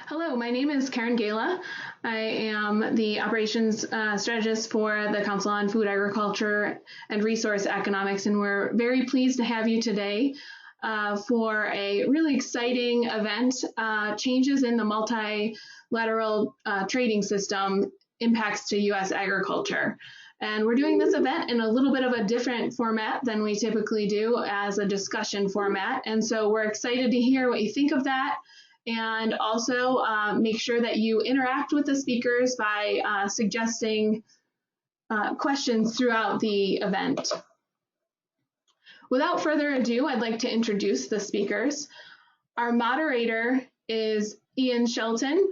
Hello, my name is Karen Gala. I am the operations strategist for the Council on Food, Agriculture, and Resource Economics, and we're very pleased to have you today for a really exciting event, changes in the multilateral trading system impacts to U.S. agriculture. And we're doing this event in a little bit of a different format than we typically do as a discussion format. And so we're excited to hear what you think of that. And also make sure that you interact with the speakers by suggesting questions throughout the event. Without further ado, I'd like to introduce the speakers. Our moderator is Ian Shelton.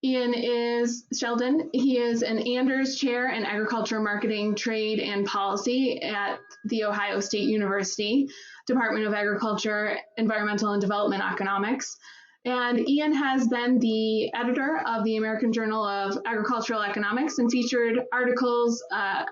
He is an Anders Chair in Agriculture, Marketing, Trade, and Policy at The Ohio State University, Department of Agriculture, Environmental and Development Economics. And Ian has been the editor of the American Journal of Agricultural Economics and featured articles,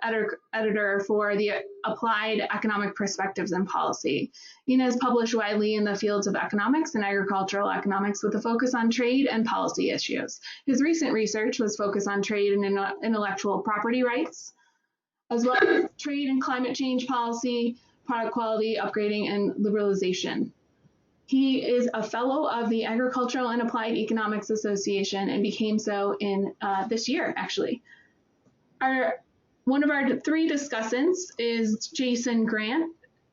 editor for the Applied Economic Perspectives and Policy. Ian has published widely in the fields of economics and agricultural economics with a focus on trade and policy issues. His recent research was focused on trade and intellectual property rights, as well as trade and climate change policy, product quality, upgrading, and liberalization. He is a fellow of the Agricultural and Applied Economics Association and became so in this year, actually. One of our three discussants is Jason Grant.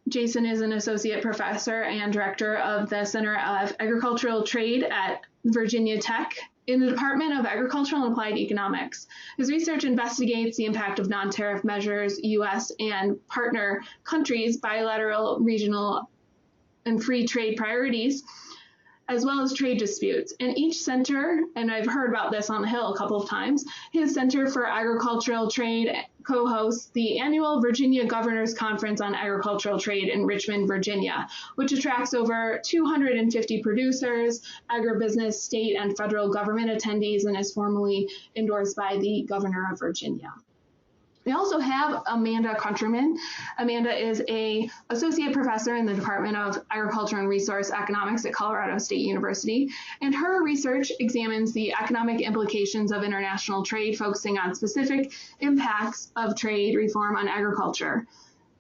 Jason is an associate professor and director of the Center of Agricultural Trade at Virginia Tech in the Department of Agricultural and Applied Economics. His research investigates the impact of non-tariff measures, U.S. and partner countries' bilateral, regional, and free trade priorities, as well as trade disputes. And each center, and I've heard about this on the Hill a couple of times, his Center for Agricultural Trade co-hosts the annual Virginia Governors Conference on Agricultural Trade in Richmond, Virginia, which attracts over 250 producers, agribusiness, state, and federal government attendees, and is formally endorsed by the Governor of Virginia. We also have Amanda Countryman. Amanda is an associate professor in the Department of Agriculture and Resource Economics at Colorado State University, and her research examines the economic implications of international trade, focusing on specific impacts of trade reform on agriculture.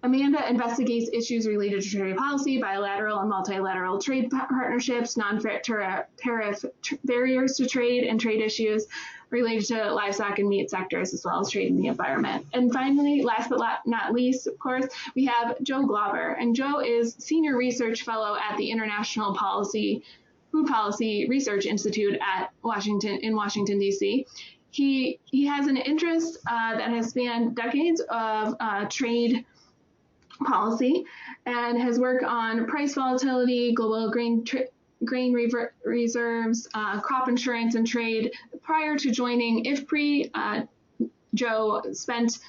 Amanda investigates issues related to trade policy, bilateral and multilateral trade partnerships, non-tariff barriers to trade, and trade issues related to livestock and meat sectors, as well as trade in the environment. And finally, last but not least, of course, we have Joe Glauber. And Joe is Senior Research Fellow at the International Food Policy Research Institute in Washington, D.C. He has an interest that has spanned decades of trade policy and has worked on price volatility, global grain reserves, crop insurance, and trade. Prior to joining IFPRI, Joe spent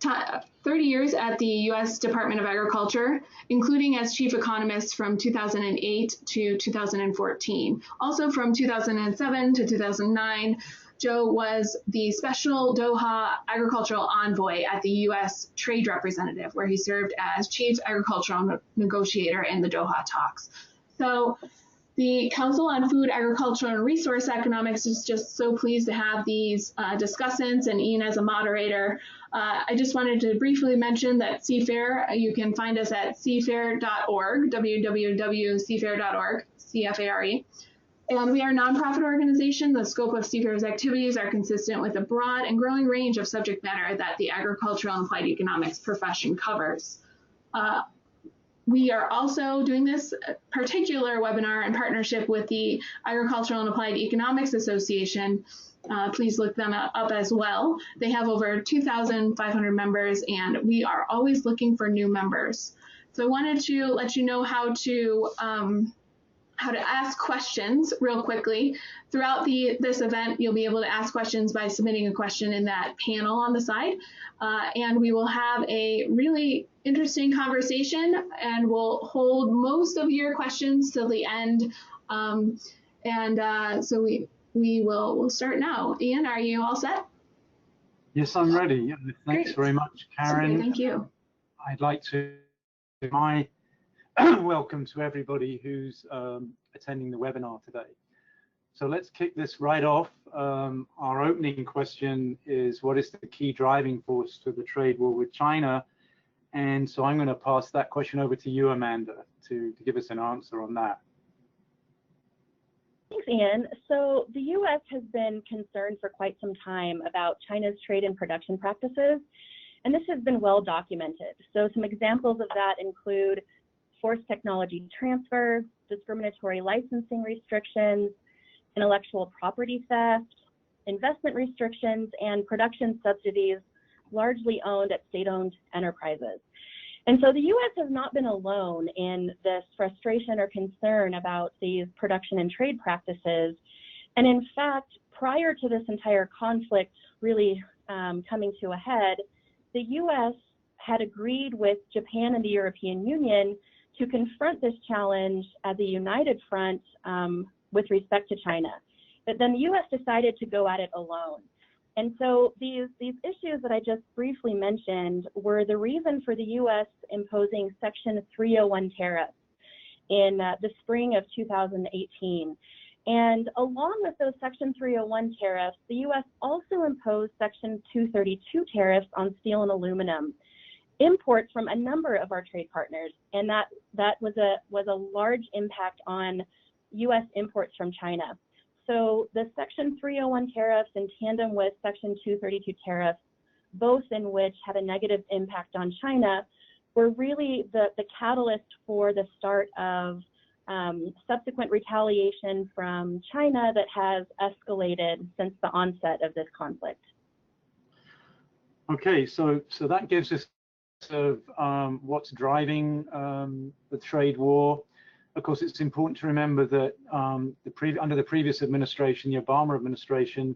30 years at the U.S. Department of Agriculture, including as chief economist from 2008 to 2014. Also from 2007 to 2009, Joe was the special Doha agricultural envoy at the U.S. Trade Representative, where he served as chief agricultural negotiator in the Doha talks. So the Council on Food, Agriculture, and Resource Economics is just so pleased to have these discussants and Ian as a moderator. I just wanted to briefly mention that CFAIR, you can find us at cfair.org, www.cfair.org, CFARE. And we are a nonprofit organization. The scope of CFAIR's activities are consistent with a broad and growing range of subject matter that the agricultural and applied economics profession covers. We are also doing this particular webinar in partnership with the Agricultural and Applied Economics Association. Please look them up as well. They have over 2,500 members, and we are always looking for new members. So I wanted to let you know how to ask questions real quickly. Throughout this event, you'll be able to ask questions by submitting a question in that panel on the side. And we will have a really interesting conversation, and we'll hold most of your questions till the end. So we'll start now. Ian, are you all set? Yes, I'm ready. Thanks very much, Karen. Okay, thank you. I'd like to my welcome to everybody who's attending the webinar today. So let's kick this right off. Our opening question is, what is the key driving force to the trade war with China? And so I'm going to pass that question over to you, Amanda, to give us an answer on that. Thanks, Ian. So the U.S. has been concerned for quite some time about China's trade and production practices, and this has been well documented. So some examples of that include forced technology transfer, discriminatory licensing restrictions, intellectual property theft, investment restrictions, and production subsidies largely owned at state-owned enterprises. And so the U.S. has not been alone in this frustration or concern about these production and trade practices. And in fact, prior to this entire conflict really coming to a head, the U.S. had agreed with Japan and the European Union to confront this challenge as a united front with respect to China. But then the U.S. decided to go at it alone. And so these issues that I just briefly mentioned were the reason for the U.S. imposing Section 301 tariffs in the spring of 2018. And along with those Section 301 tariffs, the U.S. also imposed Section 232 tariffs on steel and aluminum imports from a number of our trade partners. And that was a large impact on U.S. imports from China. So the Section 301 tariffs in tandem with Section 232 tariffs, both in which had a negative impact on China, were really the catalyst for the start of subsequent retaliation from China that has escalated since the onset of this conflict. Okay, so that gives us what's driving the trade war. Of course, it's important to remember that under the previous administration, the Obama administration,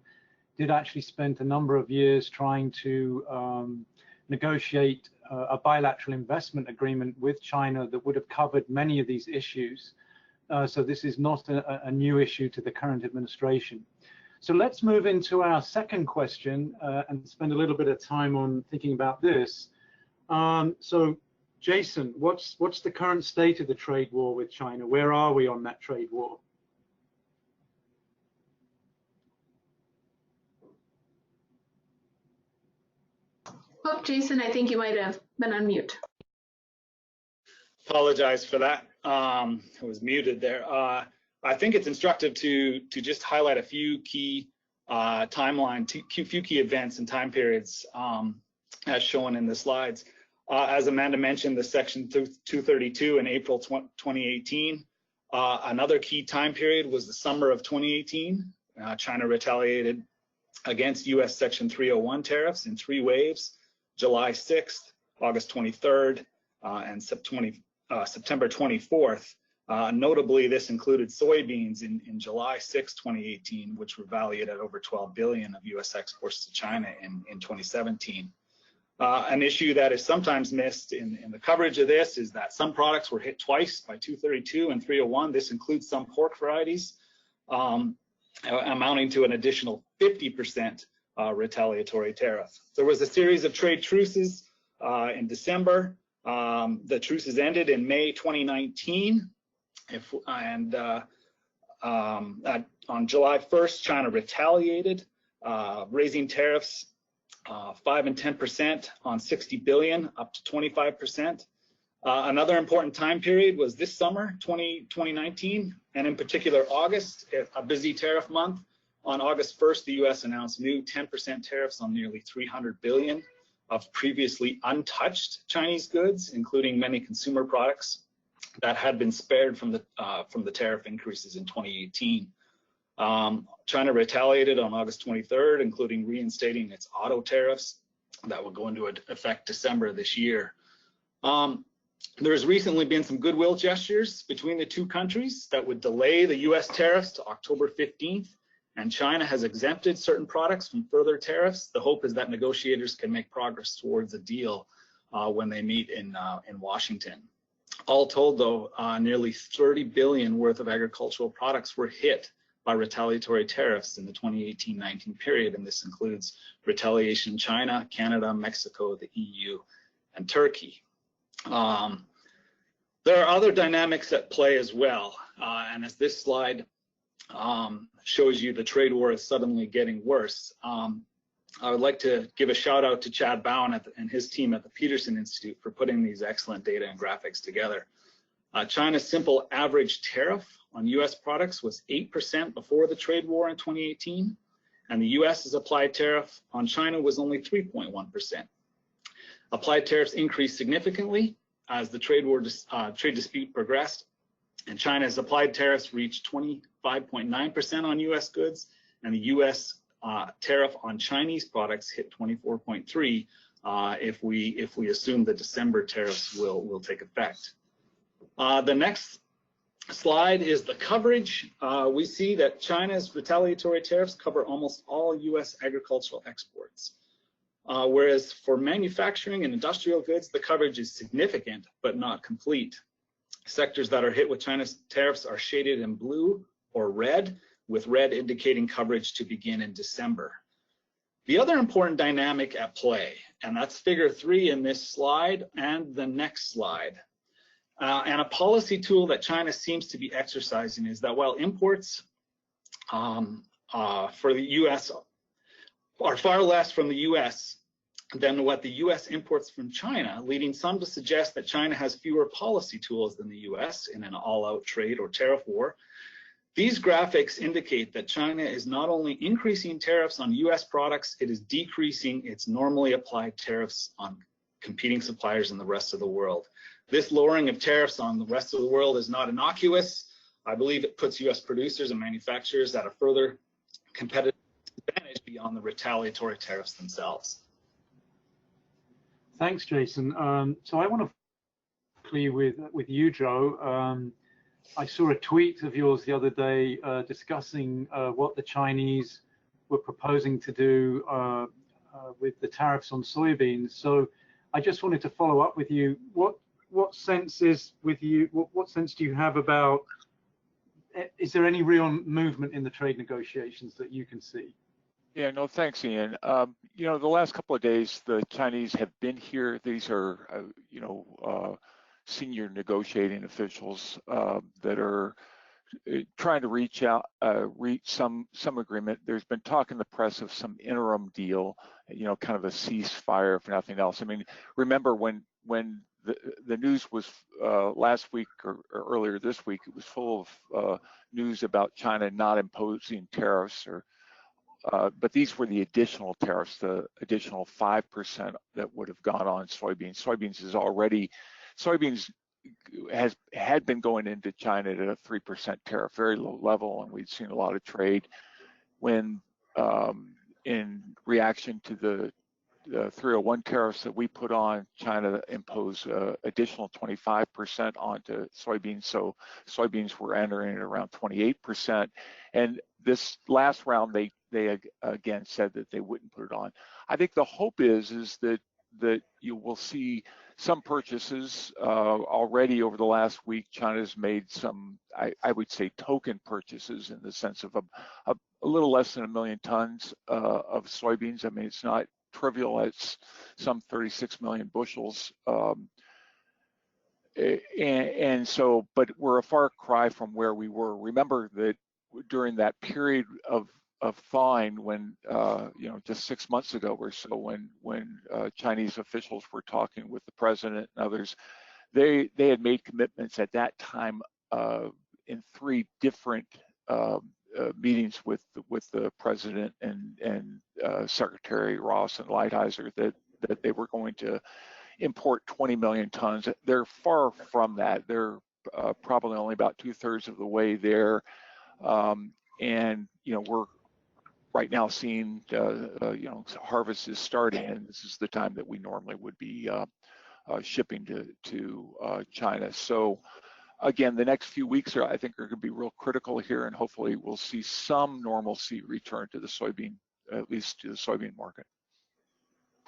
did actually spend a number of years trying to negotiate a bilateral investment agreement with China that would have covered many of these issues. So this is not a new issue to the current administration. So let's move into our second question and spend a little bit of time on thinking about this. So Jason, what's the current state of the trade war with China? Where are we on that trade war? Oh, Jason, I think you might have been on mute. Apologize for that. I was muted there. I think it's instructive to just highlight a few key few key events and time periods as shown in the slides. As Amanda mentioned, the Section 232 in April 2018. Another key time period was the summer of 2018. China retaliated against U.S. Section 301 tariffs in 3 waves: July 6th, August 23rd, and September 24th. Notably, this included soybeans in July 6, 2018, which were valued at over $12 billion of U.S. exports to China in 2017. An issue that is sometimes missed in the coverage of this is that some products were hit twice by 232 and 301. This includes some pork varieties, amounting to an additional 50% retaliatory tariff. There was a series of trade truces in December. The truces ended in May 2019. On July 1st, China retaliated, raising tariffs 5 and 10% on 60 billion up to 25%. Another important time period was this summer, 2019, and in particular August, a busy tariff month. On August 1st, the U.S. announced new 10% tariffs on nearly 300 billion of previously untouched Chinese goods, including many consumer products that had been spared from the tariff increases in 2018. China retaliated on August 23rd, including reinstating its auto tariffs that will go into effect December this year. There's recently been some goodwill gestures between the two countries that would delay the U.S. tariffs to October 15th, and China has exempted certain products from further tariffs. The hope is that negotiators can make progress towards a deal when they meet in Washington. All told, though, nearly 30 billion worth of agricultural products were hit by retaliatory tariffs in the 2018-19 period, and this includes retaliation in China, Canada, Mexico, the EU, and Turkey. There are other dynamics at play as well, and as this slide shows you the trade war is suddenly getting worse. I would like to give a shout out to Chad Bowen and his team at the Peterson Institute for putting these excellent data and graphics together. China's simple average tariff on US products was 8% before the trade war in 2018, and the US's applied tariff on China was only 3.1%. Applied tariffs increased significantly as the trade dispute progressed, and China's applied tariffs reached 25.9% on US goods, and the US tariff on Chinese products hit 24.3% if we assume the December tariffs will take effect. The next slide is the coverage. We see that China's retaliatory tariffs cover almost all US agricultural exports, whereas for manufacturing and industrial goods, the coverage is significant but not complete. Sectors that are hit with China's tariffs are shaded in blue or red, with red indicating coverage to begin in December. The other important dynamic at play, and that's figure 3 in this slide and the next slide. And a policy tool that China seems to be exercising is that while imports for the US are far less from the US than what the US imports from China, leading some to suggest that China has fewer policy tools than the US in an all-out trade or tariff war. These graphics indicate that China is not only increasing tariffs on US products, it is decreasing its normally applied tariffs on competing suppliers in the rest of the world. This lowering of tariffs on the rest of the world is not innocuous. I believe it puts US producers and manufacturers at a further competitive advantage beyond the retaliatory tariffs themselves. Thanks, Jason. So I want to quickly with you, Joe. I saw a tweet of yours the other day discussing what the Chinese were proposing to do with the tariffs on soybeans. So I just wanted to follow up with you. What sense is with you? What sense do you have about? Is there any real movement in the trade negotiations that you can see? Yeah, no, thanks, Ian. You know, the last couple of days, the Chinese have been here. These are, senior negotiating officials that are trying to reach some agreement. There's been talk in the press of some interim deal, kind of a ceasefire, if nothing else. I mean, remember when the news was last week or earlier this week, it was full of news about China not imposing tariffs but these were the additional tariffs, the additional 5% that would have gone on soybeans. Soybeans had been going into China at a 3% tariff, very low level, and we'd seen a lot of trade. When in reaction to the 301 tariffs that we put on, China imposed additional 25% onto soybeans. So soybeans were entering at around 28%. And this last round, they again said that they wouldn't put it on. I think the hope is that you will see some purchases already over the last week. China's made some, I would say, token purchases in the sense of a little less than 1 million tons of soybeans. I mean, it's not trivial. It's some 36 million bushels. And so, but we're a far cry from where we were. Remember that during that period of thawing, when just 6 months ago or so, when Chinese officials were talking with the president and others, they had made commitments at that time in 3 different meetings with the president and Secretary Ross and Lighthizer that they were going to import 20 million tons. They're far from that. They're probably only about 2/3 of the way there. And we're right now seeing harvest is starting, and this is the time that we normally would be shipping to China. So again, the next few weeks I think are going to be real critical here, and hopefully we'll see some normalcy return to the soybean, at least to the soybean market.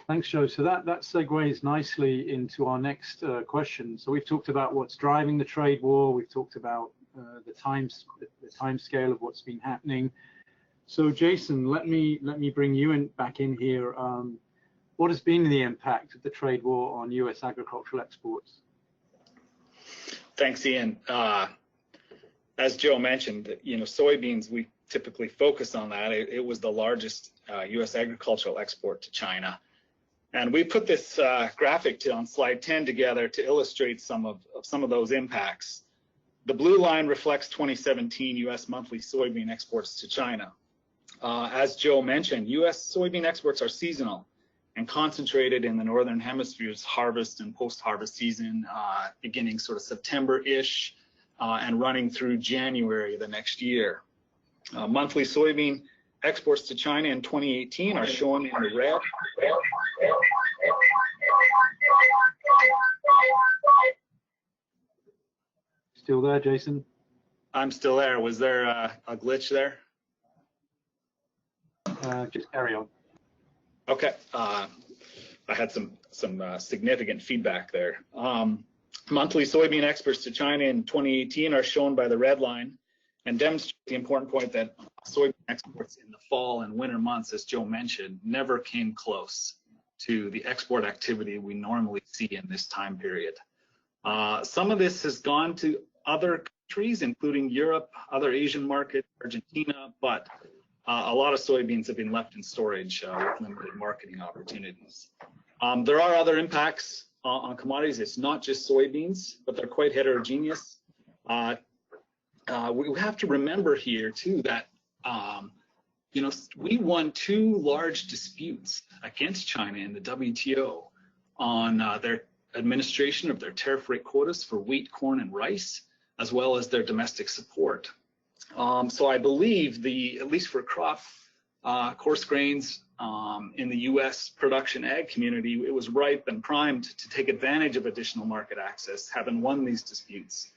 Thanks, Joe. So that segues nicely into our next question. So we've talked about what's driving the trade war. We've talked about the time scale of what's been happening. So Jason, let me bring you back in here. What has been the impact of the trade war on US agricultural exports? Thanks, Ian. as Joe mentioned, soybeans, we typically focus on that. It was the largest U.S. agricultural export to China. And we put this graphic on slide 10 together to illustrate some of those impacts. The blue line reflects 2017 U.S. monthly soybean exports to China. As Joe mentioned, U.S. soybean exports are seasonal and concentrated in the Northern Hemisphere's harvest and post-harvest season, beginning sort of September-ish and running through January the next year. Monthly soybean exports to China in 2018 are shown in the red. Still there, Jason? I'm still there. Was there a glitch there? Just carry on. Okay. I had some significant feedback there. Monthly soybean exports to China in 2018 are shown by the red line and demonstrate the important point that soybean exports in the fall and winter months, as Joe mentioned, never came close to the export activity we normally see in this time period. Some of this has gone to other countries, including Europe, other Asian markets, Argentina, but a lot of soybeans have been left in storage with limited marketing opportunities. There are other impacts on commodities. It's not just soybeans, but they're quite heterogeneous. We have to remember here too that we won 2 large disputes against China in the WTO on their administration of their tariff rate quotas for wheat, corn, and rice, as well as their domestic support. So I believe at least for crop coarse grains in the U.S. production ag community, it was ripe and primed to take advantage of additional market access, having won these disputes.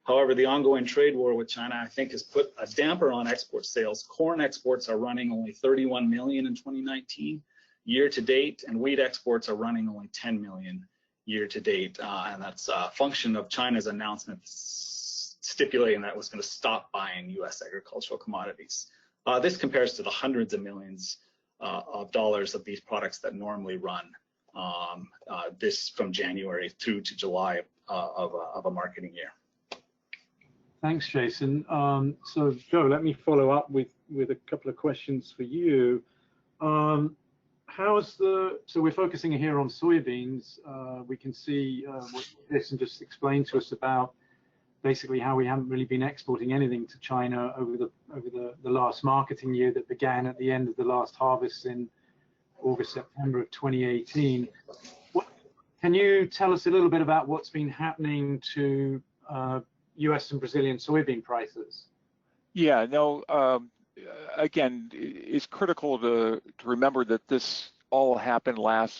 However, the ongoing trade war with China, I think, has put a damper on export sales. Corn exports are running only 31 million in 2019 year to date, and wheat exports are running only 10 million year to date, and that's a function of China's announcement stipulating that it was going to stop buying U.S. agricultural commodities. This compares to the hundreds of millions of dollars of these products that normally run this from January through to July of a marketing year. Thanks, Jason. So Joe, let me follow up with a couple of questions for you. So we're focusing here on soybeans. We can see what Jason just explained to us about basically how we haven't really been exporting anything to China over the last marketing year that began at the end of the last harvest in August, September of 2018. Can you tell us a little bit about what's been happening to U.S. and Brazilian soybean prices? Yeah, no, again, it's critical to remember that this all happened at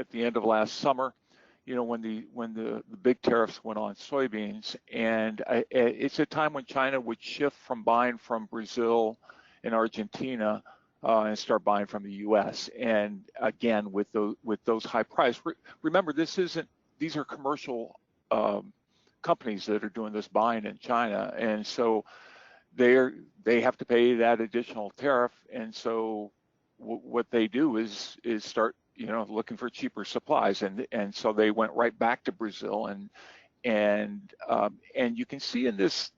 the end of last summer, when the big tariffs went on soybeans, and it's a time when China would shift from buying from Brazil and Argentina and start buying from the U.S. And again, with those high prices, remember these are commercial companies that are doing this buying in China, and so they have to pay that additional tariff, and so what they do is start looking for cheaper supplies, and so they went right back to Brazil, and you can see in this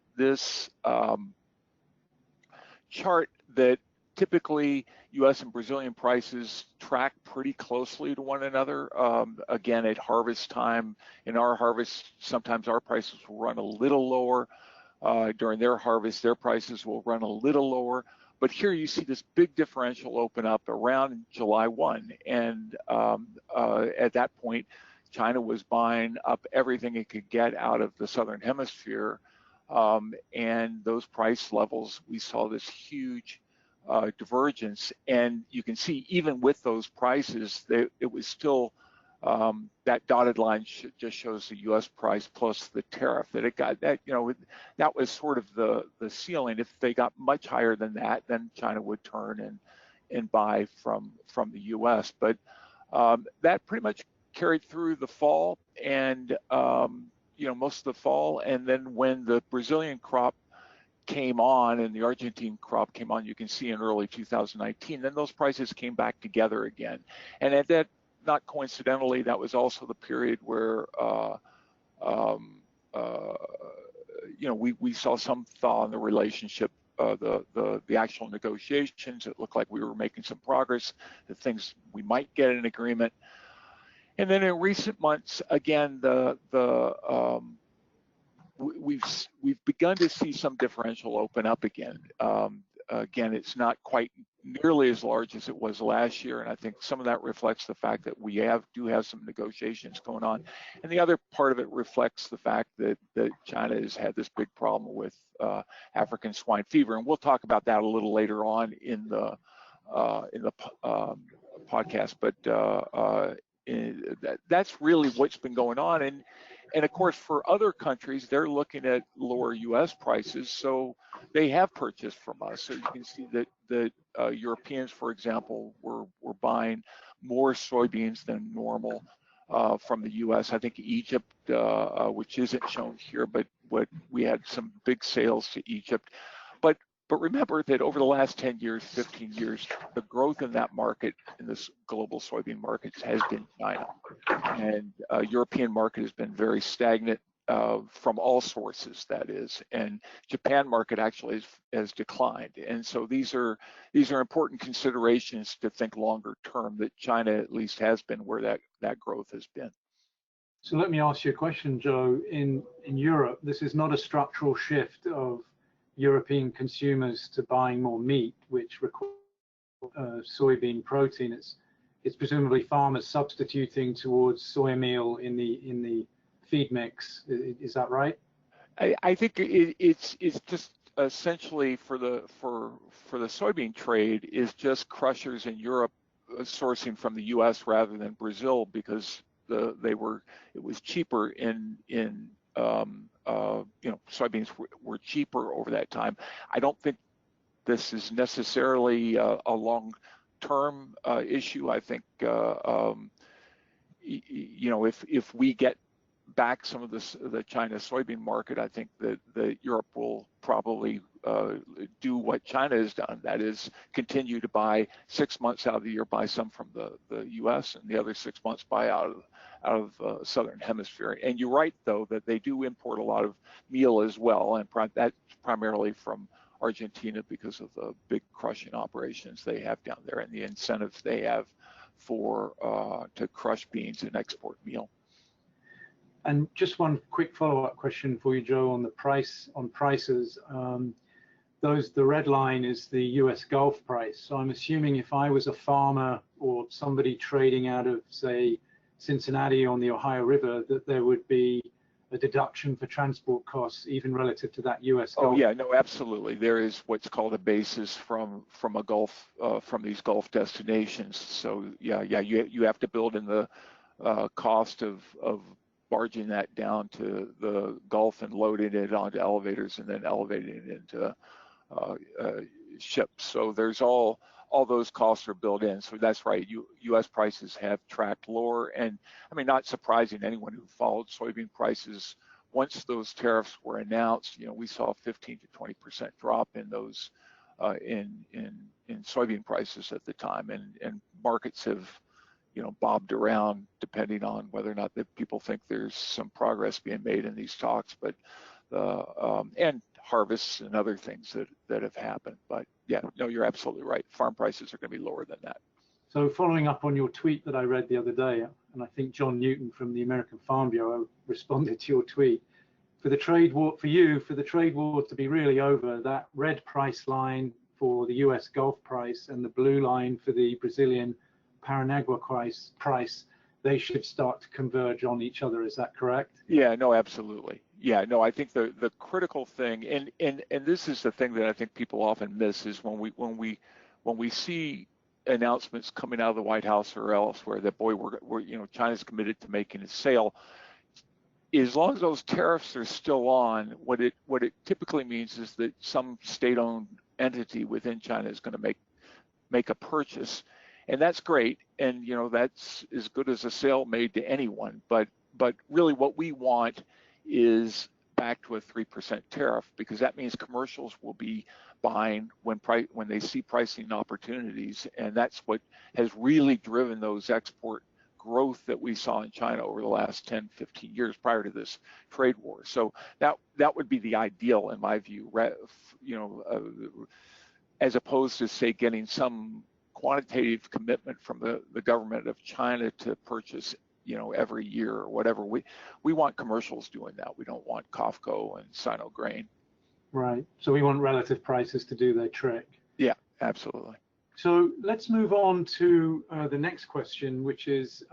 chart that typically U.S. and Brazilian prices track pretty closely to one another. Again, at harvest time, in our harvest, sometimes our prices will run a little lower. During their harvest, their prices will run a little lower. But here you see this big differential open up around July 1. And at that point, China was buying up everything it could get out of the Southern Hemisphere. And those price levels, we saw this huge divergence. And you can see even with those prices, it was still, that dotted line just shows the U.S. price plus the tariff that it got. That that was sort of the ceiling. If they got much higher than that, then China would turn and buy from the U.S. But that pretty much carried through the fall and most of the fall. And then when the Brazilian crop came on and the Argentine crop came on, you can see in early 2019, then those prices came back together again. And at that, not coincidentally, that was also the period where we saw some thaw in the relationship. The actual negotiations, it looked like we were making some progress, that things we might get an agreement. And then in recent months, again, we've begun to see some differential open up again. Again, it's not quite nearly as large as it was last year, and I think some of that reflects the fact that we do have some negotiations going on, and the other part of it reflects the fact that China has had this big problem with African swine fever, and we'll talk about that a little later on in the podcast. But that's really what's been going on, and of course, for other countries, they're looking at lower U.S. prices, so they have purchased from us. So you can see that Europeans, for example, were buying more soybeans than normal from the U.S. I think Egypt, which isn't shown here, but we had some big sales to Egypt. But remember that over the last 10 years, 15 years, the growth in that market, in this global soybean market, has been China. And European market has been very stagnant from all sources, that is. And Japan market actually has declined. And so these are important considerations to think longer term, that China at least has been where that growth has been. So let me ask you a question, Joe. In Europe, this is not a structural shift of European consumers to buying more meat, which requires soybean protein. It's presumably farmers substituting towards soy meal in the feed mix. Is that right? I think it's just essentially for the soybean trade is just crushers in Europe sourcing from the U.S. rather than Brazil, because it was cheaper soybeans were cheaper over that time. I don't think this is necessarily a long-term issue. I think if we get back some of the China soybean market, I think that Europe will probably do what China has done. That is, continue to buy 6 months out of the year, buy some from the U.S. and the other 6 months buy out of Southern Hemisphere. And you're right, though, that they do import a lot of meal as well, and that's primarily from Argentina because of the big crushing operations they have down there and the incentives they have to crush beans and export meal. And just one quick follow-up question for you, Joe, on prices. The red line is the U.S. Gulf price. So I'm assuming if I was a farmer or somebody trading out of, say, Cincinnati on the Ohio River, that there would be a deduction for transport costs, even relative to that U.S. Gulf. Oh yeah, no, absolutely. There is what's called a basis from a Gulf from these Gulf destinations. So yeah, you have to build in the cost of barging that down to the Gulf and loading it onto elevators and then elevating it into ships. So there's all those costs are built in. So that's right. U.S. prices have tracked lower, and I mean, not surprising. Anyone who followed soybean prices, once those tariffs were announced, we saw a 15 to 20% drop in those in soybean prices at the time, and markets have bobbed around depending on whether or not that people think there's some progress being made in these talks, but and harvests and other things that have happened. But yeah, no, you're absolutely right. Farm prices are going to be lower than that. So following up on your tweet that I read the other day, and I think John Newton from the American Farm Bureau responded to your tweet, for the trade war to be really over, that red price line for the US Gulf price and the blue line for the Brazilian Paranagua price, they should start to converge on each other. Is that correct? Yeah, no, absolutely. Yeah, no, I think the critical thing, and this is the thing that I think people often miss, is when we see announcements coming out of the White House or elsewhere that, boy, we're China's committed to making a sale. As long as those tariffs are still on, what it typically means is that some state-owned entity within China is going to make a purchase, and that's great, and that's as good as a sale made to anyone. But really, what we want is back to a 3% tariff, because that means commercials will be buying when they see pricing opportunities, and that's what has really driven those export growth that we saw in China over the last 10, 15 years prior to this trade war. So that would be the ideal, in my view, as opposed to, say, getting some quantitative commitment from the government of China to purchase, every year or whatever. We want commercials doing that. We don't want COFCO and Sino-Grain. Right. So we want relative prices to do their trick. Yeah, absolutely. So let's move on to the next question, which is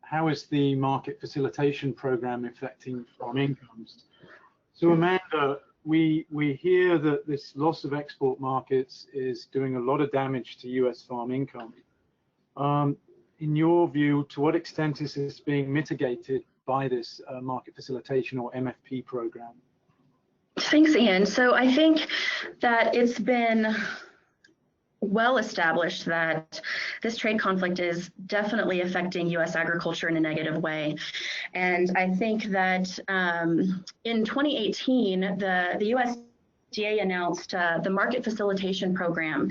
how is the market facilitation program affecting farm incomes? So Amanda, we hear that this loss of export markets is doing a lot of damage to US farm income. In your view, to what extent is this being mitigated by this market facilitation or MFP program? Thanks, Ian. So I think that it's been well established that this trade conflict is definitely affecting U.S. agriculture in a negative way. And I think that in 2018, the USDA announced the Market Facilitation Program,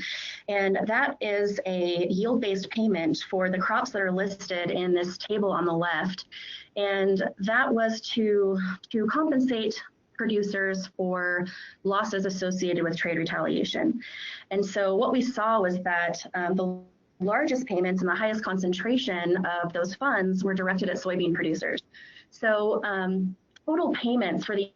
and that is a yield-based payment for the crops that are listed in this table on the left. And that was to compensate producers for losses associated with trade retaliation. And so what we saw was that the largest payments and the highest concentration of those funds were directed at soybean producers. So total payments for the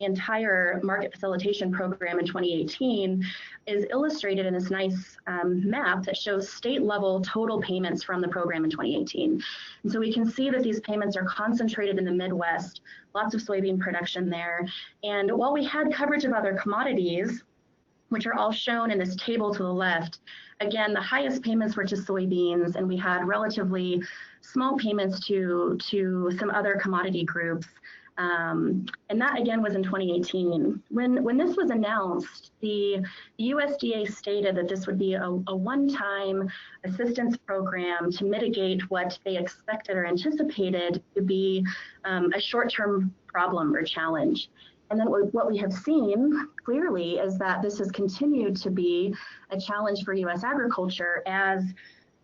entire market facilitation program in 2018 is illustrated in this nice map that shows state level total payments from the program in 2018. And so we can see that these payments are concentrated in the Midwest, lots of soybean production there. And while we had coverage of other commodities, which are all shown in this table to the left, again, the highest payments were to soybeans, and we had relatively small payments to some other commodity groups. And that again was in 2018. When this was announced, the USDA stated that this would be a one-time assistance program to mitigate what they expected or anticipated to be a short-term problem or challenge. And then what we have seen clearly is that this has continued to be a challenge for US agriculture as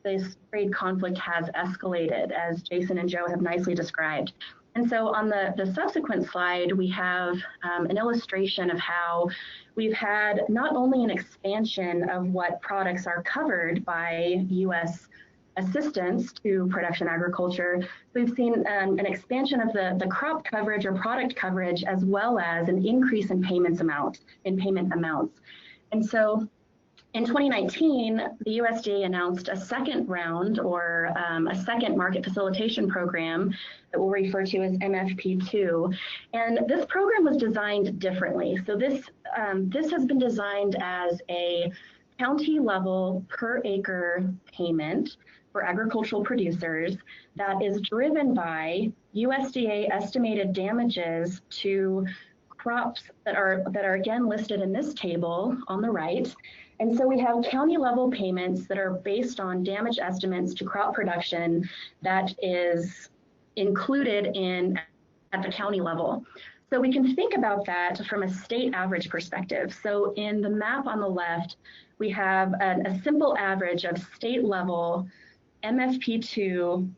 this trade conflict has escalated, as Jason and Joe have nicely described. And so on the subsequent slide, we have an illustration of how we've had not only an expansion of what products are covered by US assistance to production agriculture, we've seen an expansion of the crop coverage or product coverage, as well as an increase in payment amounts. And so in 2019, the USDA announced a second round or a second market facilitation program that we'll refer to as MFP2. And this program was designed differently. So this has been designed as a county level per acre payment for agricultural producers that is driven by USDA estimated damages to crops that are again listed in this table on the right. And so we have county level payments that are based on damage estimates to crop production that is included at the county level. So we can think about that from a state average perspective. So in the map on the left, we have a simple average of state level MFP2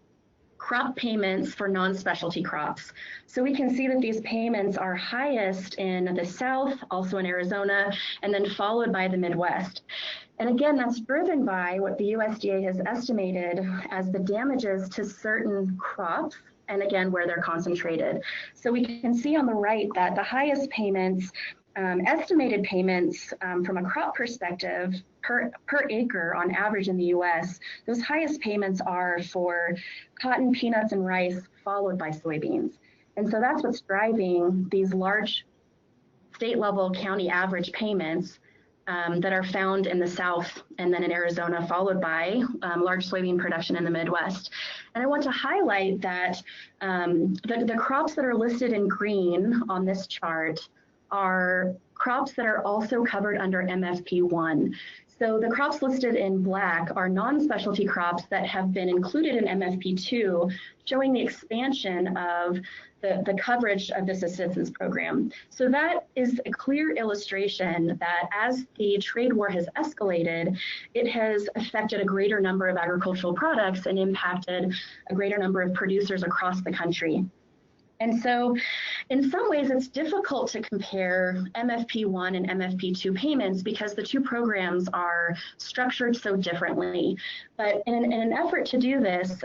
crop payments for non-specialty crops. So we can see that these payments are highest in the South, also in Arizona, and then followed by the Midwest. And again, that's driven by what the USDA has estimated as the damages to certain crops, and again, where they're concentrated. So we can see on the right that the highest payments, estimated payments from a crop perspective per acre on average in the US, those highest payments are for cotton, peanuts, and rice, followed by soybeans. And so that's what's driving these large state level county average payments that are found in the South and then in Arizona, followed by large soybean production in the Midwest. And I want to highlight that the crops that are listed in green on this chart are crops that are also covered under MFP1. So the crops listed in black are non-specialty crops that have been included in MFP2, showing the expansion of the coverage of this assistance program. So that is a clear illustration that as the trade war has escalated, it has affected a greater number of agricultural products and impacted a greater number of producers across the country. And so in some ways, it's difficult to compare MFP1 and MFP2 payments because the two programs are structured so differently. But in an effort to do this,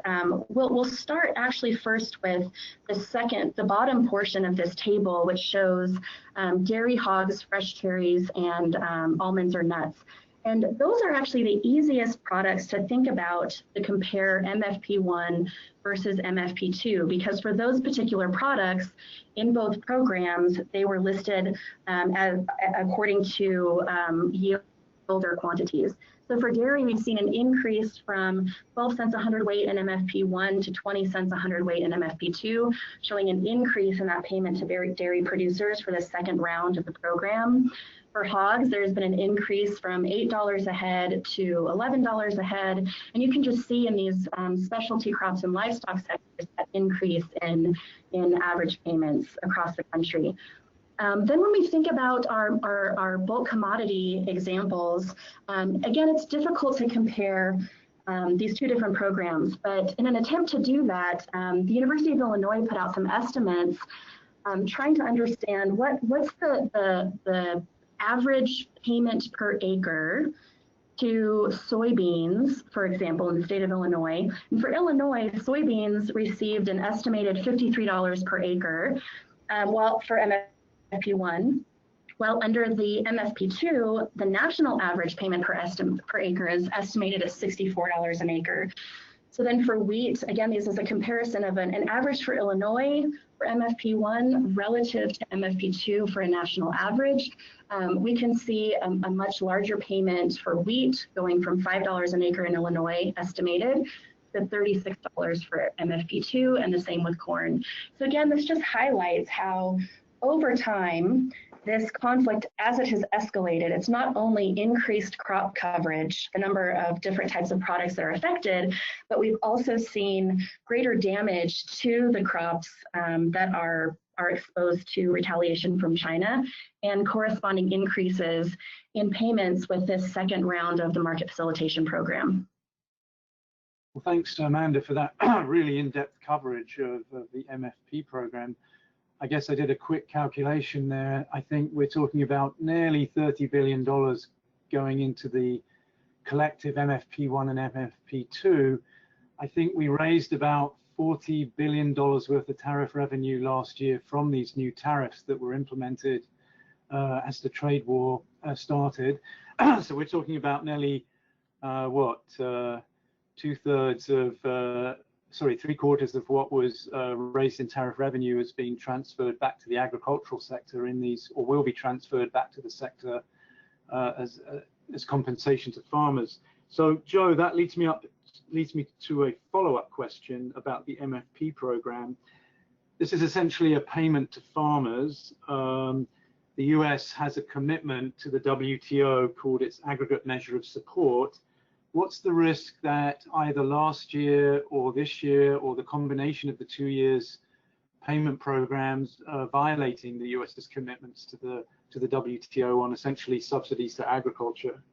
we'll start actually first with the bottom portion of this table, which shows dairy, hogs, fresh cherries, and almonds or nuts. And those are actually the easiest products to think about to compare MFP1 versus MFP2, because for those particular products in both programs, they were listed according to yield or quantities. So for dairy, we've seen an increase from 12 cents a hundredweight in MFP1 to 20 cents a hundredweight in MFP2, showing an increase in that payment to dairy producers for the second round of the program. For hogs, there's been an increase from $8 a head to $11 a head. And you can just see in these specialty crops and livestock sectors that increase in average payments across the country. Then when we think about our bulk commodity examples, again, it's difficult to compare these two different programs. But in an attempt to do that, the University of Illinois put out some estimates trying to understand what's the average payment per acre to soybeans, for example, in the state of Illinois. And for Illinois, soybeans received an estimated $53 per acre, while for MFP1. Well, under the MFP2, the national average payment per acre is estimated at $64 an acre. So then for wheat, again, this is a comparison of an average for Illinois for MFP1 relative to MFP2 for a national average. We can see a much larger payment for wheat going from $5 an acre in Illinois estimated to $36 for MFP2, and the same with corn. So again, this just highlights how over time, this conflict, as it has escalated, it's not only increased crop coverage, the number of different types of products that are affected, but we've also seen greater damage to the crops that are exposed to retaliation from China, and corresponding increases in payments with this second round of the market facilitation program. Well, thanks to Amanda for that really in-depth coverage of the MFP program. I guess I did a quick calculation there. I think we're talking about nearly $30 billion going into the collective MFP1 and MFP2. I think we raised about $40 billion worth of tariff revenue last year from these new tariffs that were implemented as the trade war started. So we're talking about nearly, three-quarters of what was raised in tariff revenue is being transferred back to the agricultural sector in these, or will be transferred back to the sector as compensation to farmers. So Joe, that leads me to a follow-up question about the MFP program. This is essentially a payment to farmers. The US has a commitment to the WTO called its aggregate measure of support. What's the risk that either last year or this year, or the combination of the 2 years payment programs violating the US's commitments to the WTO on essentially subsidies to agriculture?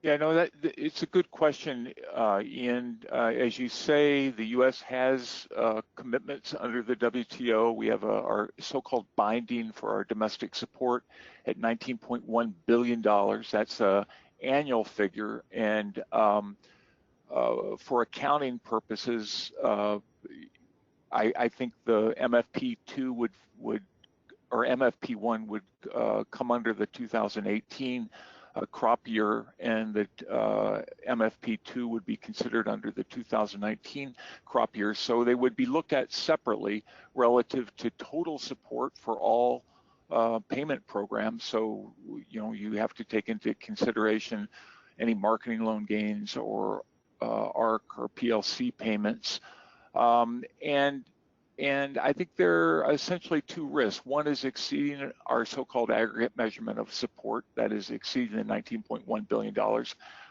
Yeah, no, it's a good question, Ian. As you say, the U.S. has commitments under the WTO. We have our so-called binding for our domestic support at $19.1 billion. That's a annual figure, and for accounting purposes, I think the MFP2 or MFP1 would come under the 2018 crop year, and that MFP2 would be considered under the 2019 crop year. So they would be looked at separately relative to total support for all payment programs. So, you have to take into consideration any marketing loan gains or ARC or PLC payments. And And I think there are essentially two risks. One is exceeding our so-called aggregate measurement of support, that is exceeding the $19.1 billion.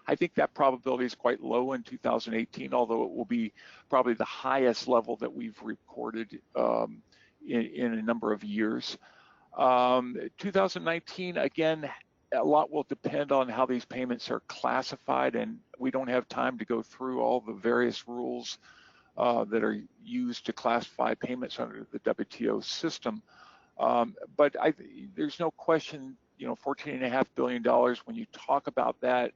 I think that probability is quite low in 2018, although it will be probably the highest level that we've recorded in a number of years. 2019, again, a lot will depend on how these payments are classified, and we don't have time to go through all the various rules that are used to classify payments under the WTO system. But there's no question, you know, $14.5 billion, when you talk about that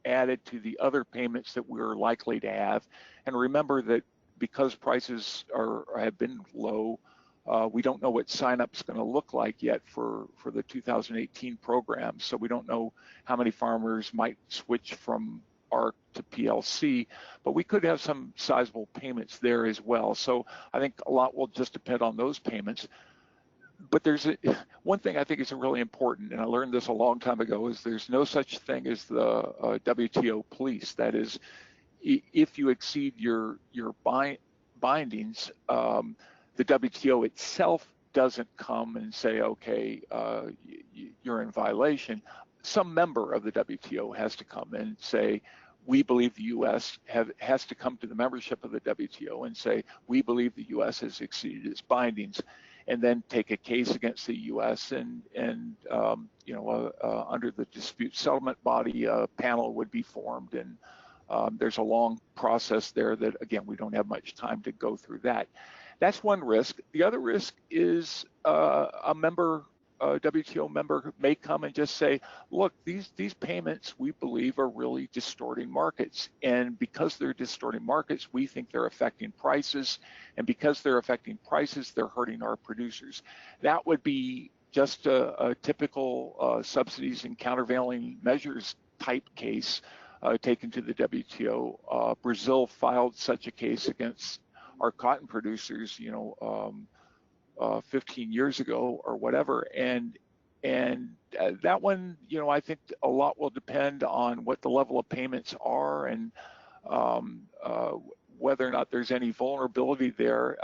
added to the other payments that we're likely to have. And remember that because prices have been low, we don't know what sign-up's going to look like yet for the 2018 program. So we don't know how many farmers might switch from ARC to PLC, but we could have some sizable payments there as well. So I think a lot will just depend on those payments. But there's one thing I think is really important, and I learned this a long time ago, is there's no such thing as the WTO police. That is, if you exceed your bindings, the WTO itself doesn't come and say, okay, you're in violation. Some member of the WTO has to come and say, we believe the U.S. has to come to the membership of the WTO and say, we believe the U.S. has exceeded its bindings, and then take a case against the U.S. and you know, under the dispute settlement body, a panel would be formed, and there's a long process there that, again, we don't have much time to go through that. That's one risk. The other risk is a WTO member may come and just say, look, these payments we believe are really distorting markets. And because they're distorting markets, we think they're affecting prices. And because they're affecting prices, they're hurting our producers. That would be just a typical subsidies and countervailing measures type case taken to the WTO. Brazil filed such a case against our cotton producers, you know, 15 years ago or whatever, and that one, you know, I think a lot will depend on what the level of payments are and whether or not there's any vulnerability there.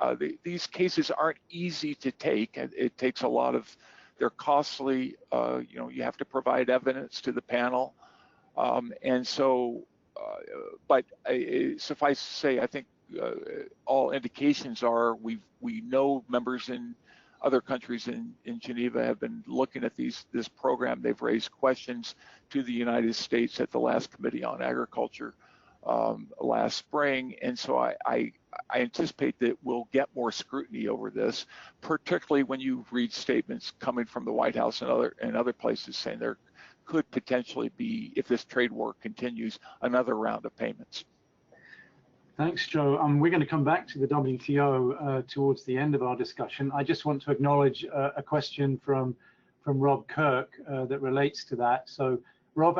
These cases aren't easy to take. It takes a lot of, they're costly. You know, you have to provide evidence to the panel, and so, but suffice to say, I think all indications are we know members in other countries in Geneva have been looking at this program. They've raised questions to the United States at the last Committee on Agriculture last spring, and so I anticipate that we'll get more scrutiny over this, particularly when you read statements coming from the White House and other places saying there could potentially be, if this trade war continues, another round of payments. Thanks, Joe. We're going to come back to the WTO towards the end of our discussion. I just want to acknowledge a question from Rob Kirk that relates to that. So Rob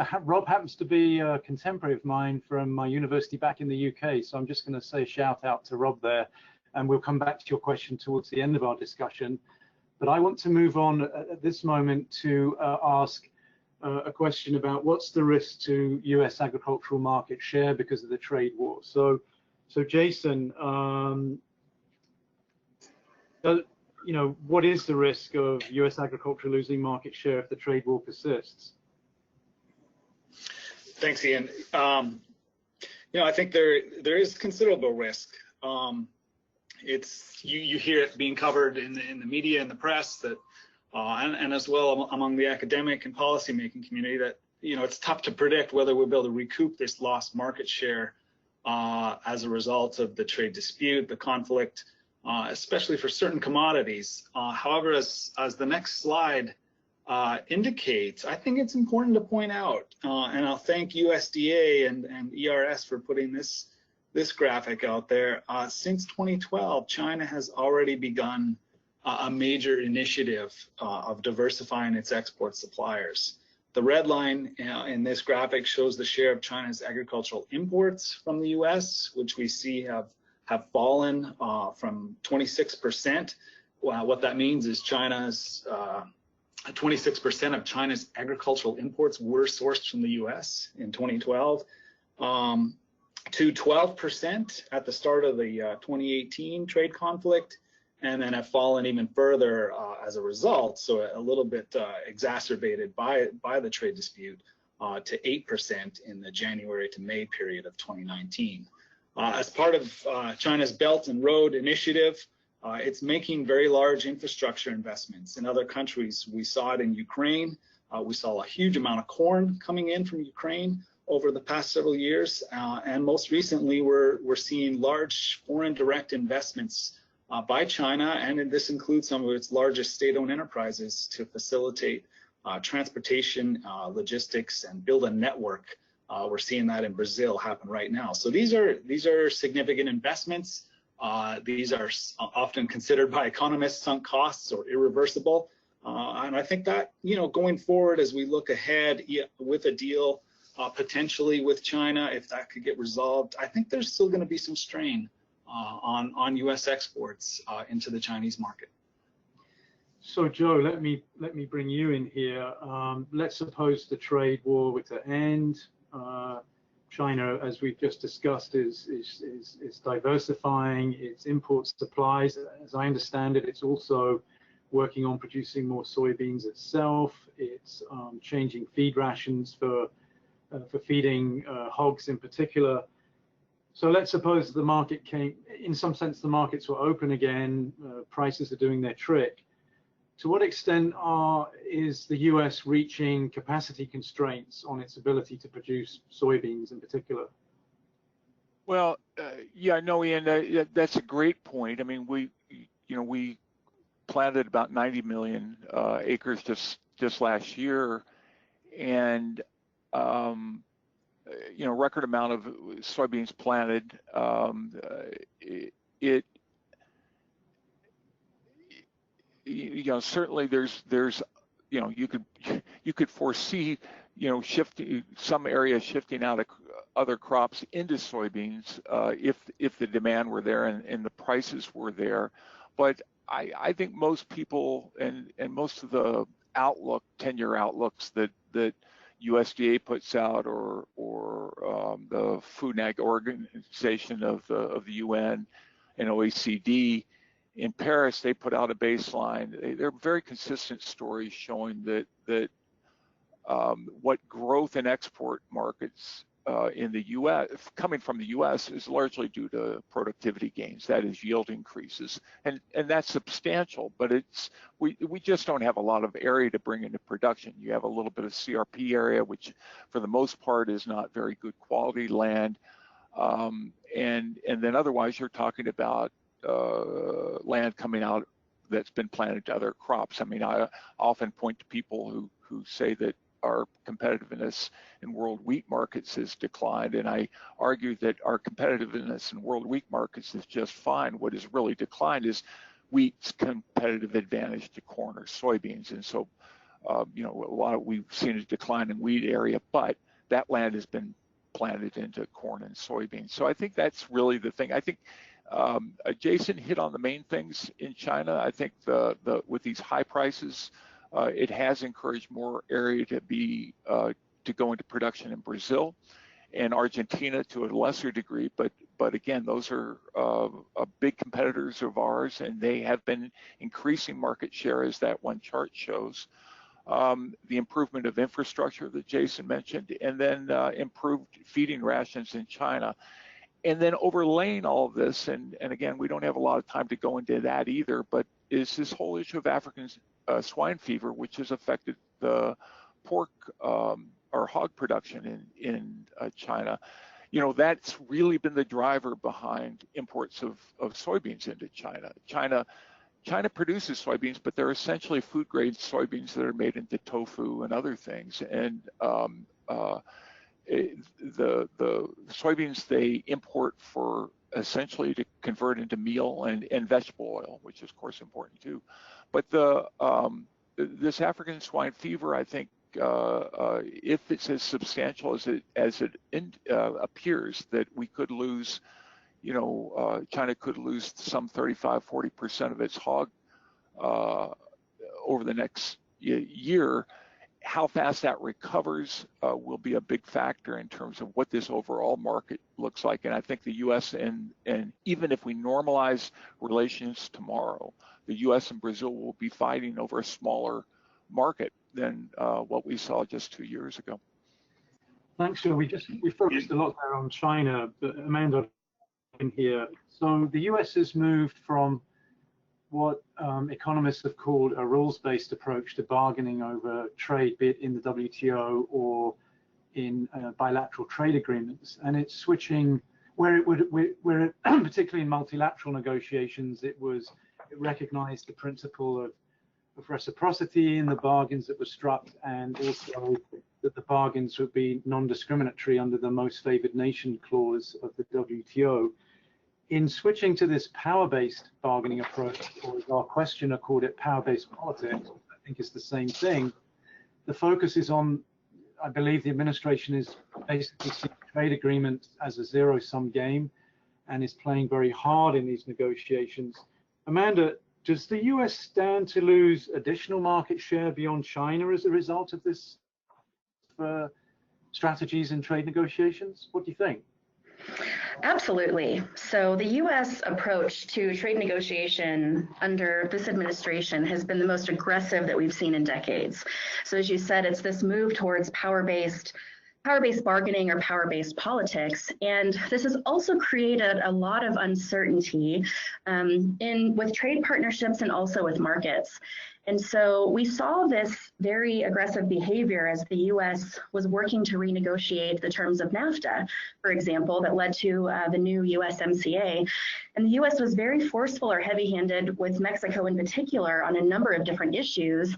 happens to be a contemporary of mine from my university back in the UK. So I'm just going to say a shout out to Rob there, and we'll come back to your question towards the end of our discussion. But I want to move on at this moment to ask a question about what's the risk to US agricultural market share because of the trade war. So Jason, you know, what is the risk of US agriculture losing market share if the trade war persists? Thanks, Ian. You know, I think there is considerable risk. It's you hear it being covered in the media and the press that, and as well among the academic and policymaking community, that, you know, it's tough to predict whether we'll be able to recoup this lost market share as a result of the trade dispute, the conflict, especially for certain commodities. However, as the next slide indicates, I think it's important to point out, and I'll thank USDA and ERS for putting this graphic out there. Since 2012, China has already begun a major initiative of diversifying its export suppliers. The red line in this graphic shows the share of China's agricultural imports from the U.S., which we see have fallen from 26%. What that means is China's 26% of China's agricultural imports were sourced from the U.S. in 2012, to 12% at the start of the 2018 trade conflict, and then have fallen even further as a result. So a little bit exacerbated by the trade dispute to 8% in the January to May period of 2019. As part of China's Belt and Road Initiative, it's making very large infrastructure investments in other countries. We saw it in Ukraine. We saw a huge amount of corn coming in from Ukraine over the past several years, and most recently we're seeing large foreign direct investments by China, and this includes some of its largest state-owned enterprises to facilitate transportation, logistics, and build a network. We're seeing that in Brazil happen right now. So these are significant investments. These are often considered by economists sunk costs or irreversible. And I think that, going forward as we look ahead with a deal potentially with China, if that could get resolved, I think there's still going to be some strain on U.S. exports into the Chinese market. So Joe, let me bring you in here. Let's suppose the trade war were to end. China, as we've just discussed, is diversifying its import supplies. As I understand it, it's also working on producing more soybeans itself. It's changing feed rations for feeding hogs in particular. So let's suppose the market came, in some sense, the markets were open again, prices are doing their trick. To what extent is the US reaching capacity constraints on its ability to produce soybeans in particular? Well, yeah, no, Ian, that's a great point. I mean, we planted about 90 million acres just last year, and record amount of soybeans planted. Certainly there's you could foresee some areas shifting out of other crops into soybeans if the demand were there and the prices were there. But I think most people and most of the 10-year outlooks that USDA puts out or the Food and Ag Organization of the UN and OECD, in Paris, they put out a baseline. They're very consistent stories showing that what growth in export markets in the U.S. coming from the U.S. is largely due to productivity gains, that is yield increases, and that's substantial. But we just don't have a lot of area to bring into production. You have a little bit of CRP area, which for the most part is not very good quality land, and then otherwise you're talking about land coming out that's been planted to other crops. I mean, I often point to people who say that our competitiveness in world wheat markets has declined, and I argue that our competitiveness in world wheat markets is just fine. What has really declined is wheat's competitive advantage to corn or soybeans, and so we've seen a decline in wheat area, but that land has been planted into corn and soybeans. So I think that's really the thing. I think Jason hit on the main things in China. I think with these high prices, it has encouraged more area to go into production in Brazil and Argentina to a lesser degree. But again, those are big competitors of ours, and they have been increasing market share, as that one chart shows. The improvement of infrastructure that Jason mentioned, and then improved feeding rations in China. And then overlaying all of this, and again, we don't have a lot of time to go into that either, but is this whole issue of African swine fever, which has affected the pork or hog production in China. That's really been the driver behind imports of soybeans into China. China produces soybeans, but they're essentially food-grade soybeans that are made into tofu and other things. And the soybeans they import for essentially to convert into meal and vegetable oil, which is of course important too. But this African swine fever, I think, if it's as substantial as it appears, that we could lose, China could lose some 35–40% of its hog over the next year, how fast that recovers will be a big factor in terms of what this overall market looks like. And I think the U.S. and even if we normalize relations tomorrow, the U.S. and Brazil will be fighting over a smaller market than what we saw just 2 years ago. Thanks, Joe. We focused a lot there on China, but Amanda in here. So the US has moved from what economists have called a rules-based approach to bargaining over trade, be it in the WTO or in bilateral trade agreements, and it's switching where particularly in multilateral negotiations, it recognized the principle of reciprocity in the bargains that were struck, and also that the bargains would be non-discriminatory under the most favored nation clause of the WTO. In switching to this power-based bargaining approach, or as our questioner called it, power-based politics, I think is the same thing, the focus is on, I believe the administration is basically seeing trade agreements as a zero-sum game and is playing very hard in these negotiations. Amanda, does the US stand to lose additional market share beyond China as a result of this strategies in trade negotiations? What do you think? Absolutely. So the U.S. approach to trade negotiation under this administration has been the most aggressive that we've seen in decades. So as you said, it's this move towards power-based bargaining or power-based politics. And this has also created a lot of uncertainty with trade partnerships and also with markets. And so we saw this very aggressive behavior as the U.S. was working to renegotiate the terms of NAFTA, for example, that led to the new USMCA. And the U.S. was very forceful or heavy-handed with Mexico in particular on a number of different issues.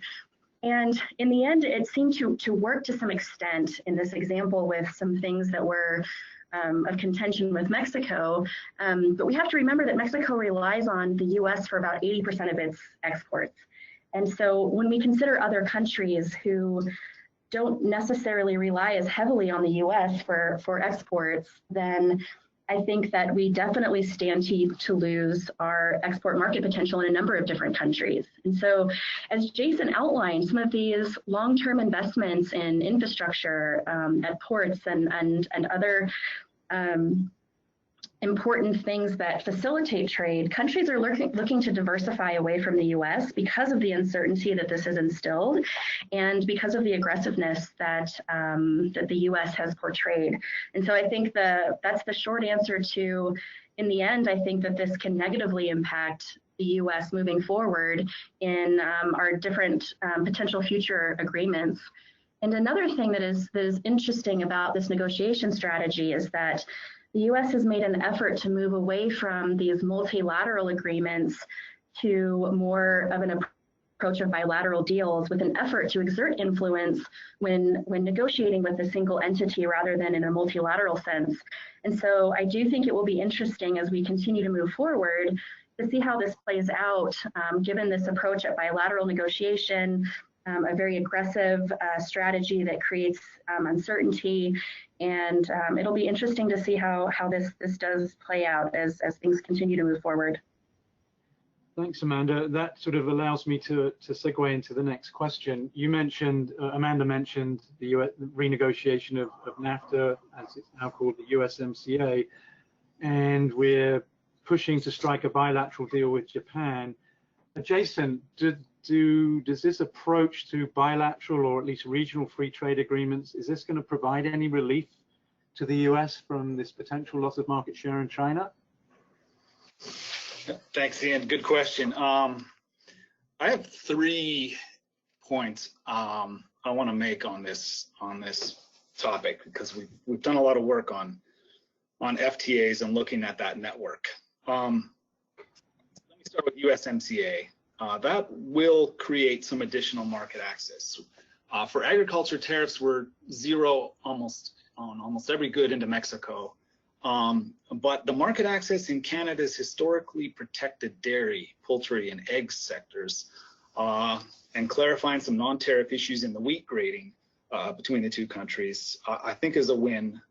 And in the end, it seemed to work to some extent in this example with some things that were of contention with Mexico. But we have to remember that Mexico relies on the U.S. for about 80% of its exports. And so when we consider other countries who don't necessarily rely as heavily on the U.S. for exports, then I think that we definitely stand to lose our export market potential in a number of different countries. And so as Jason outlined, some of these long-term investments in infrastructure at ports and other important things that facilitate trade, countries are looking to diversify away from the U.S. because of the uncertainty that this has instilled and because of the aggressiveness that the U.S. has portrayed. And so I think that's the short answer to, in the end, I think that this can negatively impact the U.S. moving forward in our different potential future agreements. And another thing that is interesting about this negotiation strategy is that the U.S. has made an effort to move away from these multilateral agreements to more of an approach of bilateral deals with an effort to exert influence when negotiating with a single entity rather than in a multilateral sense. And so I do think it will be interesting as we continue to move forward to see how this plays out, given this approach at bilateral negotiation, a very aggressive strategy that creates uncertainty. And it'll be interesting to see how this does play out as things continue to move forward. Thanks, Amanda. That sort of allows me to segue into the next question. You mentioned, Amanda mentioned the renegotiation of NAFTA, as it's now called the USMCA, and we're pushing to strike a bilateral deal with Japan. Jason, does this approach to bilateral or at least regional free trade agreements, is this going to provide any relief to the US from this potential loss of market share in China? Thanks, Ian. Good question. I have 3 points I want to make on this topic, because we've done a lot of work on FTAs and looking at that network. Let me start with USMCA. That will create some additional market access. For agriculture, tariffs were zero on almost every good into Mexico. But the market access in Canada's historically protected dairy, poultry, and egg sectors, and clarifying some non-tariff issues in the wheat grading between the two countries, I think is a win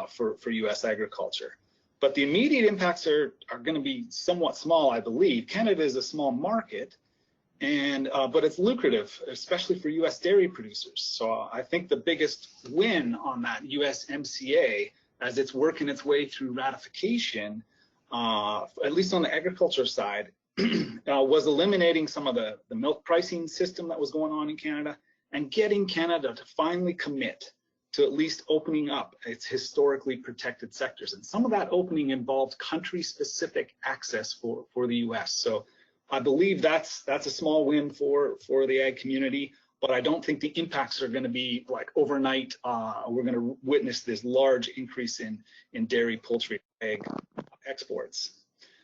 for U.S. agriculture. But the immediate impacts are going to be somewhat small, I believe. Canada is a small market, but it's lucrative, especially for U.S. dairy producers. So I think the biggest win on that USMCA, as it's working its way through ratification, at least on the agriculture side, was eliminating some of the milk pricing system that was going on in Canada and getting Canada to finally commit to at least opening up its historically protected sectors. And some of that opening involved country-specific access for the U.S. So I believe that's a small win for the ag community, but I don't think the impacts are going to be like overnight. We're going to witness this large increase in dairy, poultry, egg exports.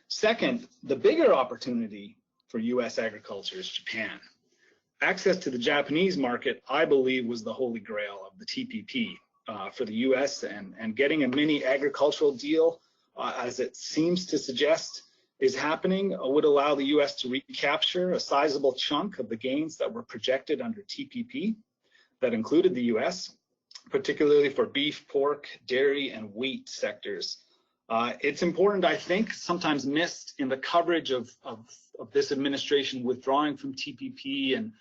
Second, the bigger opportunity for U.S. agriculture is Japan. Access to the Japanese market, I believe, was the holy grail of the TPP for the U.S. and getting a mini agricultural deal, as it seems to suggest is happening, would allow the U.S. to recapture a sizable chunk of the gains that were projected under TPP that included the U.S., particularly for beef, pork, dairy, and wheat sectors. It's important, I think, sometimes missed in the coverage of this administration withdrawing from TPP and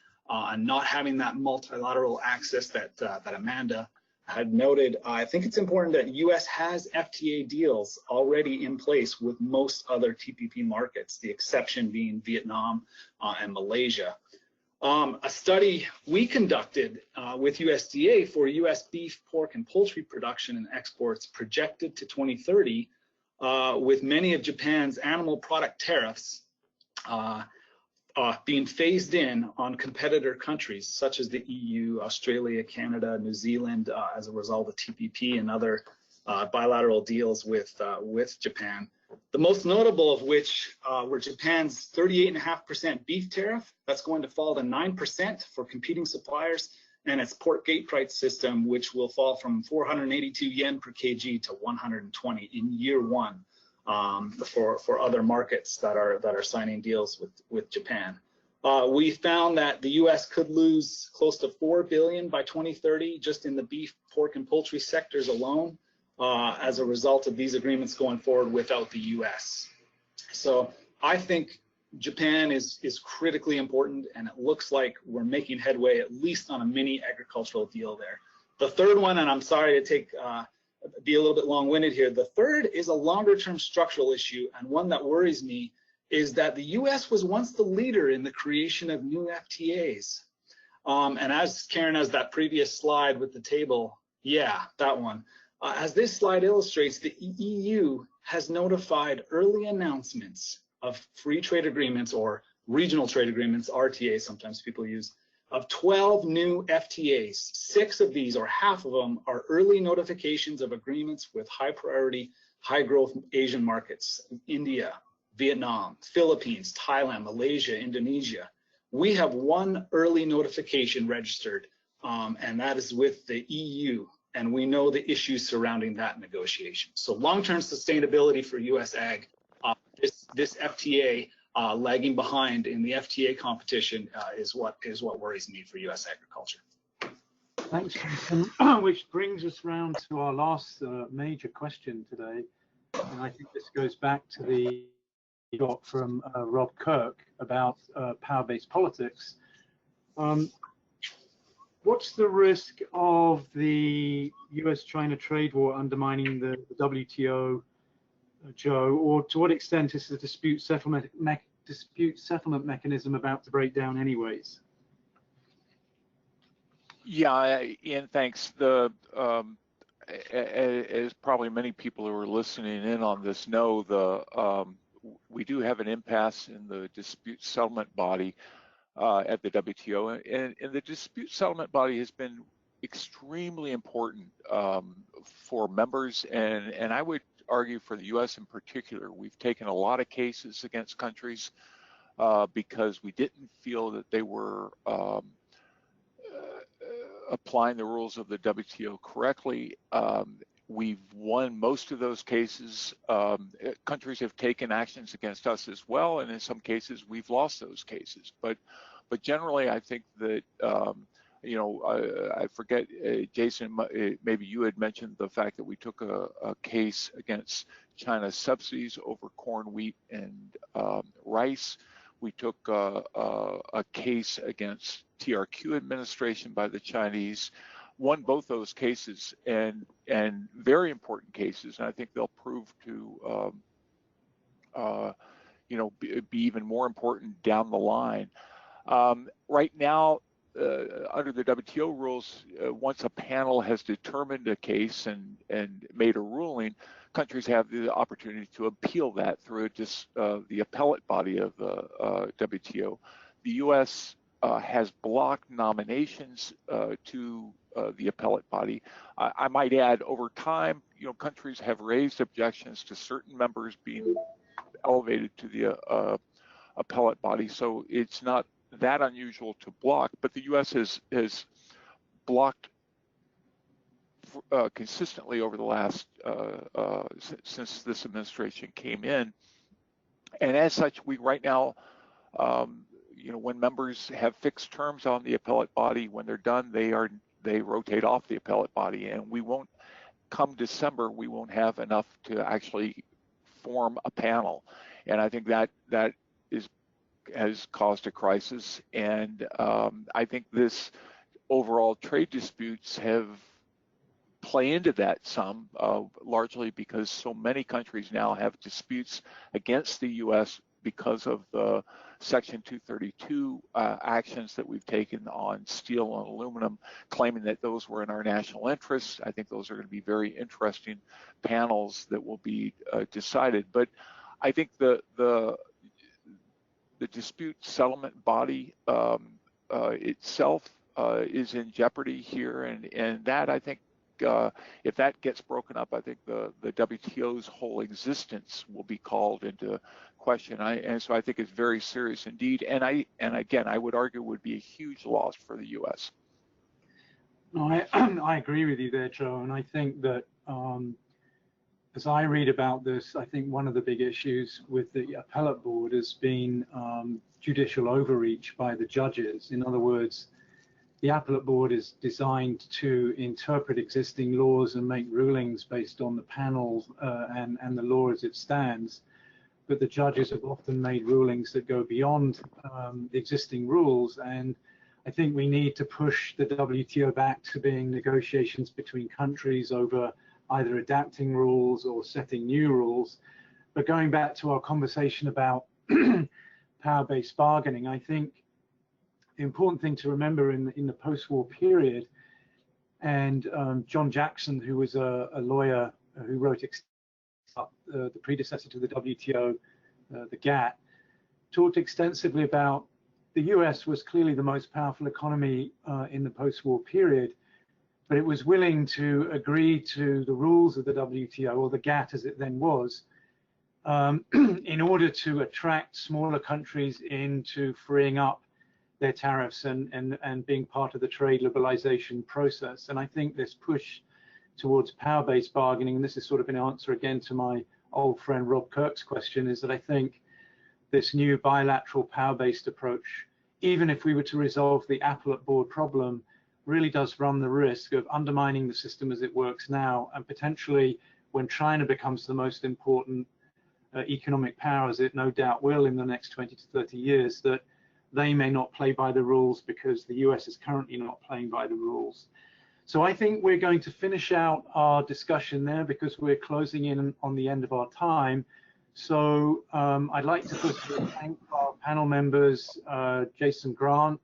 not having that multilateral access that Amanda had noted. I think it's important that U.S. has FTA deals already in place with most other TPP markets, the exception being Vietnam and Malaysia. A study we conducted with USDA for U.S. beef, pork, and poultry production and exports projected to 2030, with many of Japan's animal product tariffs being phased in on competitor countries such as the EU, Australia, Canada, New Zealand, as a result of TPP and other bilateral deals with Japan. The most notable of which were Japan's 38.5% beef tariff, that's going to fall to 9% for competing suppliers, and its pork gate price system, which will fall from 482 yen per kg to 120 in year one for other markets that are signing deals with Japan. We found that the U.S. could lose close to $4 billion by 2030 just in the beef, pork, and poultry sectors alone, as a result of these agreements going forward without the U.S. So I think Japan is critically important, and it looks like we're making headway at least on a mini agricultural deal there. The third one, and I'm sorry to be a little bit long-winded here, the third is a longer-term structural issue, and one that worries me is that the U.S. was once the leader in the creation of new FTAs. And as Karen has that previous slide with the table, yeah, that one. As this slide illustrates, the EU has notified early announcements of free trade agreements, or regional trade agreements, RTA sometimes people use, of 12 new FTAs. 6 of these, or half of them, are early notifications of agreements with high priority, high growth Asian markets: India, Vietnam, Philippines, Thailand, Malaysia, Indonesia. We have one early notification registered, and that is with the EU. And we know the issues surrounding that negotiation. So long-term sustainability for U.S. ag, this FTA lagging behind in the FTA competition is what worries me for U.S. agriculture. Thanks, Jason. Which brings us round to our last major question today, and I think this goes back to the got from Rob Kirk about power-based politics. What's the risk of the US-China trade war undermining the WTO, Joe, or to what extent is the dispute settlement mechanism about to break down anyways? Yeah, Ian, thanks. As probably many people who are listening in on this know, we do have an impasse in the dispute settlement body at the WTO, and the dispute settlement body has been extremely important for members, and I would argue for the U.S. in particular. We've taken a lot of cases against countries because we didn't feel that they were applying the rules of the WTO correctly. We've won most of those cases. Countries have taken actions against us as well, and in some cases we've lost those cases. But generally, I think that I forget, Jason, maybe you had mentioned the fact that we took a case against China's subsidies over corn, wheat, and rice. We took a case against TRQ administration by the Chinese, won both those cases, and very important cases, and I think they'll prove to be even more important down the line. Right now, under the WTO rules, once a panel has determined a case and made a ruling, countries have the opportunity to appeal that through just the appellate body of the WTO. The U.S. Has blocked nominations to the appellate body. I might add, over time, countries have raised objections to certain members being elevated to the appellate body, so it's not that unusual to block, but the U.S. has blocked consistently over the last since this administration came in, and as such, we right now, when members have fixed terms on the appellate body, when they're done, they rotate off the appellate body, and we won't, come December, we won't have enough to actually form a panel, and I think that has caused a crisis, and I think this overall trade disputes have play into that some, largely because so many countries now have disputes against the U.S. because of the Section 232 actions that we've taken on steel and aluminum, claiming that those were in our national interests. I think those are going to be very interesting panels that will be decided. But I think the dispute settlement body itself is in jeopardy here, and that, I think, if that gets broken up, I think the WTO's whole existence will be called into question. And so I think it's very serious indeed. And again, I would argue would be a huge loss for the U.S. No, I agree with you there, Joe. And I think that as I read about this, I think one of the big issues with the appellate board has been judicial overreach by the judges. In other words, the appellate board is designed to interpret existing laws and make rulings based on the panel and the law as it stands. But the judges have often made rulings that go beyond the existing rules. And I think we need to push the WTO back to being negotiations between countries over either adapting rules or setting new rules. But going back to our conversation about power-based bargaining, I think the important thing to remember in the post-war period, and John Jackson, who was a lawyer who wrote the predecessor to the WTO, the GATT, talked extensively about the US was clearly the most powerful economy in the post-war period, but it was willing to agree to the rules of the WTO, or the GATT as it then was, in order to attract smaller countries into freeing up their tariffs and being part of the trade liberalization process. And I think this push towards power-based bargaining, and this is sort of an answer again to my old friend Rob Kirk's question, is that I think this new bilateral power-based approach, even if we were to resolve the appellate board problem, really does run the risk of undermining the system as it works now, and potentially when China becomes the most important economic power, as it no doubt will in the next 20 to 30 years, that they may not play by the rules because the US is currently not playing by the rules. So I think we're going to finish out our discussion there because we're closing in on the end of our time. So I'd like to first thank our panel members, Jason Grant,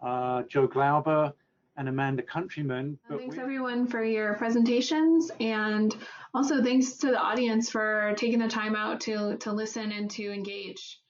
Joe Glauber, and Amanda Countryman. Thanks everyone for your presentations, and also thanks to the audience for taking the time out to listen and to engage.